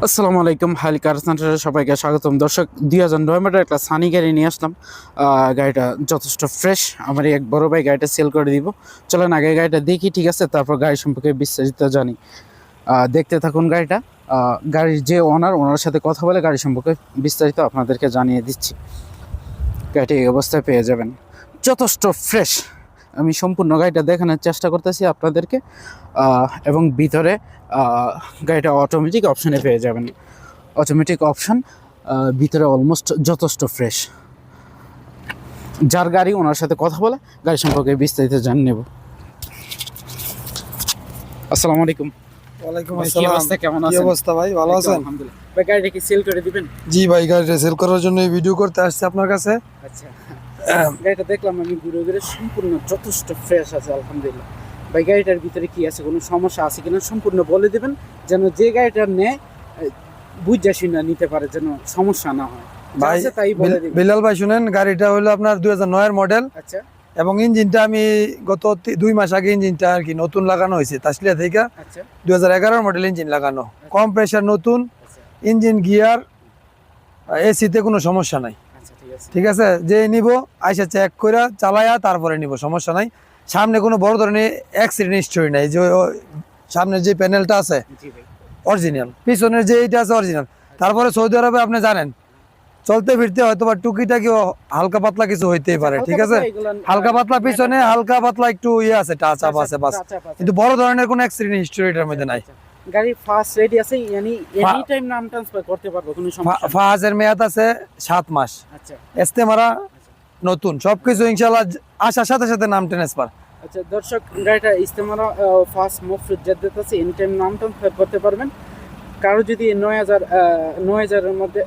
আসসালামু আলাইকুম, হাইল কার সেন্টারে সবাইকে স্বাগতম। দর্শক, 2009 মডেলের একটা সানি গাড়ি নিয়ে আসলাম। গাড়িটা যথেষ্ট ফ্রেশ। আমার এক বড় ভাই গাড়িটা সেল করে দিব। চলেন আগে গাড়িটা দেখি, ঠিক আছে? তারপর গাড়ি সম্পর্কে বিস্তারিত জানি। দেখতে থাকুন গাড়িটা। গাড়ির যে ওনার সাথে কথা বলে গাড়ি সম্পর্কে বিস্তারিত আপনাদেরকে জানিয়ে দিচ্ছি। গাড়িটি এই অবস্থায় পেয়ে যাবেন, যথেষ্ট ফ্রেশ। আমি সম্পূর্ণ গাড়িটা দেখানোর চেষ্টা করতেছি আপনাদেরকে। এবং ভিতরে গাড়িটা অটোমেটিক অপশানে পেয়ে যাবেন। অটোমেটিক অপশান, ভিতরে অলমোস্ট যথেষ্ট ফ্রেশ। যার গাড়ি ওনার সাথে কথা বলে গাড়ি সম্পর্কে বিস্তারিত জানিয়ে নেব। আসসালামু আলাইকুম। ওয়ালাইকুম ভাই, কি আসসালাম। অবস্থা, কেমন কি আছেন? অবস্থা ভাই, ভালো এই তো আছেন? আলহামদুলিল্লাহ। ভাই, গাড়িটা কি সেল করে দিবেন? জি ভাই, গাড়িটা সেল করার জন্য এই ভিডিও করতে আসছে আপনার কাছে। আচ্ছা, গাড়িটা দেখলাম আমি ঘুরে ঘুরে, সম্পূর্ণ যথেষ্ট ফ্রেশ আছে আলহামদুলিল্লাহ। ভাই, গাড়িটার ভিতরে কি আছে, কোনো সমস্যা আছে কিনা সম্পূর্ণ বলে দিবেন, যেন যে গাড়িটা নেয় বুঝা শুনে নিতে পারে, যেন সমস্যা না হয়। যা ভাই আছে তাই বলে দিবেন। বিলাল ভাই শুনেন, গাড়িটা হলো আপনার 2009 এর মডেল আচ্ছা এবং ইঞ্জিনটা আমি গত 2 মাস আগে ইঞ্জিনটা আর কি নতুন লাগানো হয়েছে তাসলিয়া থেকে। আচ্ছা 2011 মডেল ইঞ্জিন লাগানো, কম প্রেসার নতুন আচ্ছা ইঞ্জিন, গিয়ার, এসিতে কোনো সমস্যা নাই। আচ্ছা, ঠিক আছে। ঠিক আছে, যে নিব আইসা চেক করে চালায়া তারপরে নিব, সমস্যা নাই। সামনে কোনো বড় ধরনের অ্যাক্সিডেন্ট হিস্টরি নাই। যে সামনের যে প্যানেলটা আছে জি ভাই। অরিজিনাল, পিছনের যে এইটা আছে অরিজিনাল। তারপরে সৌদি আরবে আপনি জানেন চলতে ফিরতে হয়তো বা টুকিটাকি হালকা পাতলা কিছু হইতেই পারে, ঠিক আছে? হালকা পাতলা পিছনে, হালকা পাতলা একটু ইয়ে আছে, টাচ আপ আছে বাস, কিন্তু বড় ধরনের কোনো অ্যাক্সিডেন্ট হিস্টরি এটার মধ্যে নাই। গাড়ি ফার্স্ট রেডি আছে, মানে এনি টাইম নাম ট্রান্সফার করতে পারবো, কোনো সমস্যা নেই। ফাজের মেয়াদ আছে 7 মাস, আচ্ছা এস্তেমারা নতুন, সবকিছু ইনশাআল্লাহ আসার সাথে সাথে নাম ট্রান্সফার। আচ্ছা দর্শক, গাড়িটা ইস্তেমারা ফার্স্ট মফরুদ জাদ্দাত আছে, এনি টাইম নাম ট্রান্সফার করতে পারবেন। কারো যদি 9000 এর মধ্যে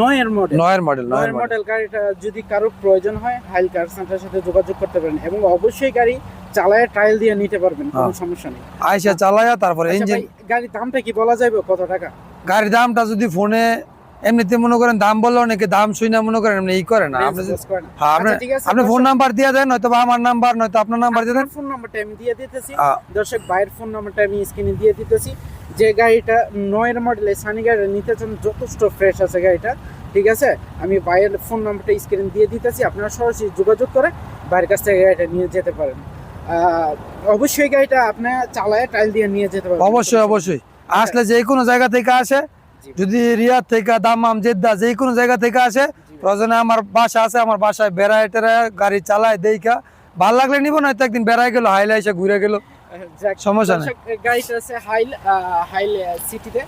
9 এর মডেল গাড়িটা যদি কারো প্রয়োজন হয়, হাইল কার সেন্টারের সাথে যোগাযোগ করতে পারেন, এবং অবশ্যই গাড়ি চালায় ট্রায়াল দিয়ে নিতে পারবেন, কোনো সমস্যা নেই। আইসা চালায়া তারপরে আচ্ছা ইঞ্জিন। ভাই, গাড়ির দামটা কি বলা যাবে, কত টাকা? গাড়ির দামটা যদি ফোনে এমনিতে মনে করেন দাম বললে অনেকে দাম শুই না মনে করেন এমনি ই করে না। আপনি হ্যাঁ, আচ্ছা, ঠিক আছে, আপনি ফোন নাম্বার দিয়ে দেন, নয়তো বা আমার নাম্বার, নয়তো আপনার নাম্বার দিয়ে দেন। ফোন নাম্বারটা আমি দিয়ে দিতেছি। দর্শক, ভাইয়ের ফোন নাম্বারটা আমি স্ক্রিনে দিয়ে দিতেছি। যে গাড়িটা 9 এর মডেল সানি গাড়ি নিতে চান, যথেষ্ট ফ্রেশ আছে গাড়িটা, ঠিক আছে? আমি ভাইয়ের ফোন নাম্বারটা স্ক্রিনে দিয়ে দিতেছি, আপনারা সরাসরি যোগাযোগ করে ভাইয়ের কাছ থেকে গাড়িটা নিয়ে যেতে পারেন। অবশ্যই গাড়িটা আপনার চালায় ট্রায়াল দিয়ে নিয়ে যেতে পারেন। অবশ্যই অবশ্যই আসলে যে কোনো জায়গা থেকে আসে, যদি রিয়াদ থেকে, দামাম, জেদ্দা, যে কোনো জায়গা থেকে আসে, প্রয়োজনে আমার বাসা আছে, আমার বাসায় বেড়ায় টেরায় গাড়ি চালায় দেখা ভালো লাগলে নিব, নয়তো একদিন বেড়ায় গেল, হাইলে এসে ঘুরে গেল, সমস্যা নেই। গাড়িটা আছে হাইল সিটিতে।